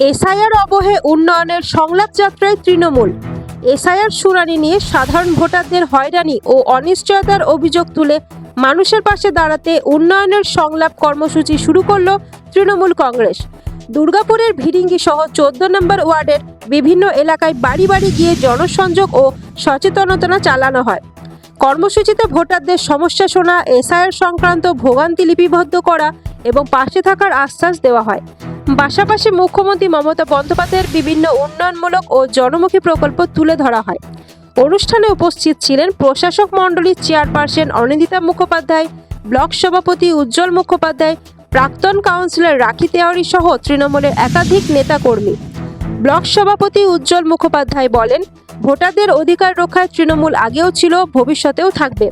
SIR অবহে উন্নয়নের সংলাপ যাত্রায় তৃণমূল। এসআইআর শুনানি নিয়ে সাধারণ ভোটারদের হয়রানি ও অনিশ্চয়তার অভিযোগ তুলে মানুষের পাশে দাঁড়াতে উন্নয়নের সংলাপ কর্মসূচি শুরু করল তৃণমূল কংগ্রেস। দুর্গাপুরের ভিরিঙ্গি সহ 14 নম্বর ওয়ার্ডের বিভিন্ন এলাকায় বাড়ি বাড়ি গিয়ে জনসংযোগ ও সচেতনতা চালানো হয়। কর্মসূচিতে ভোটারদের সমস্যা শোনা, এসআইআর সংক্রান্ত ভোগান্তি লিপিবদ্ধ করা এবং পাশে থাকার আশ্বাস দেওয়া হয়। পাশাপাশি মুখ্যমন্ত্রী মমতা বন্দ্যোপাধ্যায়ের বিভিন্ন উন্নয়নমূলক ও জনমুখী প্রকল্প তুলে ধরা হয়। অনুষ্ঠানে উপস্থিত ছিলেন প্রশাসক মণ্ডলীর চেয়ারপারসন অনিন্দিতা মুখোপাধ্যায়, ব্লক সভাপতি উজ্জ্বল মুখোপাধ্যায়, প্রাক্তন কাউন্সিলর রাখি তেওয়ারি সহ তৃণমূলের একাধিক নেতাকর্মী। ব্লক সভাপতি উজ্জ্বল মুখোপাধ্যায় বলেন, ভোটারদের অধিকার রক্ষায় তৃণমূল আগেও ছিল, ভবিষ্যতেও থাকবে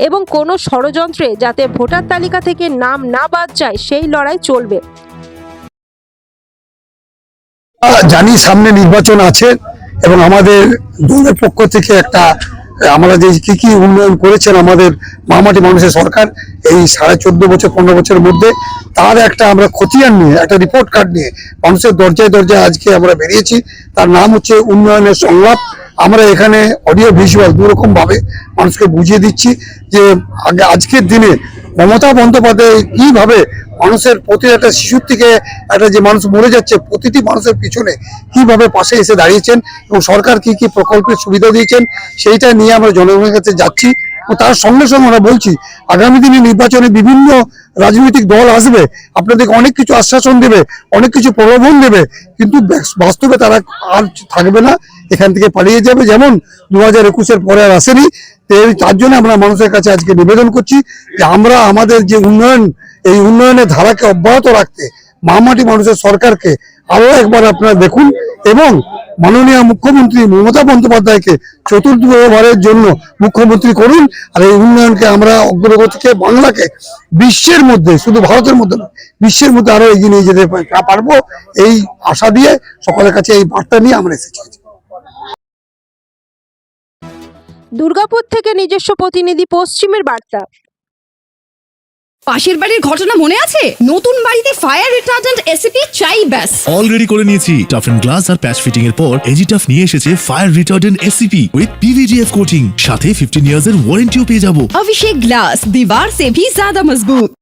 এবং কোনো ষড়যন্ত্রে যাতে ভোটার তালিকা থেকে নাম না বাদ যায় সেই লড়াই চলবে। জানি সামনে নির্বাচন আছে এবং আমাদের দলের পক্ষ থেকে আমরা যে কি উন্নয়ন করেছেন আমাদের মহামাটি মানুষের সরকার এই 14.5 বছর 15 বছরের মধ্যে, তার আমরা খতিয়ান নিয়ে একটা রিপোর্ট কার্ড নিয়ে মানুষের দরজায় দরজায় আজকে আমরা বেরিয়েছি। তার নাম হচ্ছে উন্নয়নের সংলাপ। আমরা এখানে অডিও ভিজুয়াল দুরকম ভাবে মানুষকে বুঝিয়ে দিচ্ছি যে আজকের দিনে মমতা বন্দ্যোপাধ্যায় কিভাবে মানুষের প্রতি একটা শিশুর থেকে যে মানুষ মরে যাচ্ছে প্রতিটি মানুষের পিছনে কিভাবে পাশে এসে দাঁড়িয়েছেন এবং সরকার কি কি প্রকল্পের সুবিধা দিয়েছেন সেইটা নিয়ে আমরা জনগণের কাছে যাচ্ছি। ও তার সঙ্গে সঙ্গে আমরা বলছি আগামী দিনে নির্বাচনে বিভিন্ন রাজনৈতিক দল আসবে, আপনাদেরকে অনেক কিছু আশ্বাসন দেবে, অনেক কিছু প্রলোভন দেবে, কিন্তু বাস্তবে তারা আর থাকবে না, এখান থেকে পালিয়ে যাবে। যেমন 2021-এর পরে আর আসেনি। তার জন্য আমরা মানুষের কাছে আজকে নিবেদন করছি যে আমরা আমাদের যে উন্নয়ন, এই উন্নয়নের ধারাকে অব্যাহত রাখতে মহামাটি মানুষের সরকারকে আরো একবার আপনারা দেখুন এবং মাননীয় মুখ্যমন্ত্রী মমতা বন্দ্যোপাধ্যায়কে চতুর্থবারের জন্য মুখ্যমন্ত্রী করুন। আর এই উন্নয়নকে আমরা অগ্রগতিকে বাংলাকে বিশ্বের মধ্যে, শুধু ভারতের মধ্যে নয়, বিশ্বের মধ্যে আরো এগিয়ে নিয়ে যেতে পারবো এই আশা দিয়ে সকলের কাছে এই বার্তা নিয়ে আমরা এসেছি। দুর্গাপুর থেকে নিজস্ব প্রতিনিধি পশ্চিমের বার্তা। পাশের বাড়ির ঘটনা মনে আছে? নতুন বাড়িতে ফায়ার রিটার্ডেন্ট এসিপি চাই ব্যাস। অলরেডি করে নিয়েছি। টাফ এন্ড গ্লাস আর প্যাচ ফিটিং এর পর এজিটাফ নিয়ে এসেছে fire retardant ACP with PVDF coating, সাথে 15 ইয়ার্স এর ওয়ারেন্টিও পেয়ে যাবো। अभिषेक ग्लास, दीवार से भी ज्यादा मजबूत।